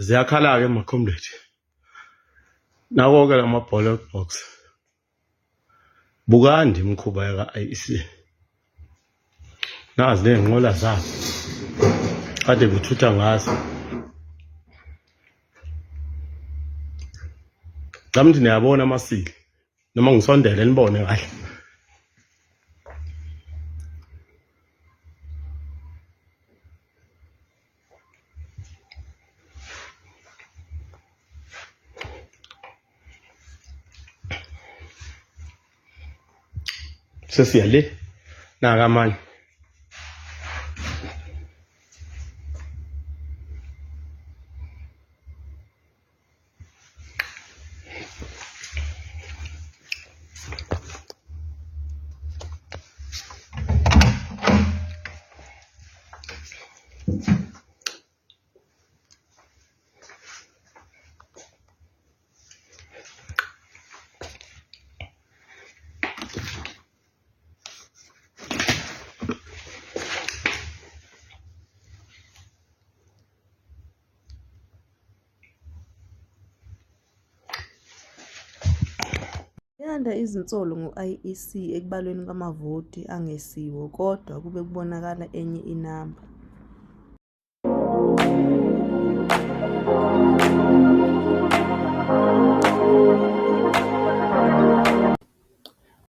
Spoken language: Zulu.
Ziyakhala-ke ma-comrade. Nako-ke lama ballot box. Bukandi imikhuba yaka-IEC. Nazi ney'nqola zabo kade bethutha ngazo. Ngami ngithi niyabona amasili noma ngisondele nibone kahle. Sesiya le nakamanye. Yanda izinsolo ngo-IEC ekubalweni kwamavoti angesiwo kodwa kube kubonakala enye inamba.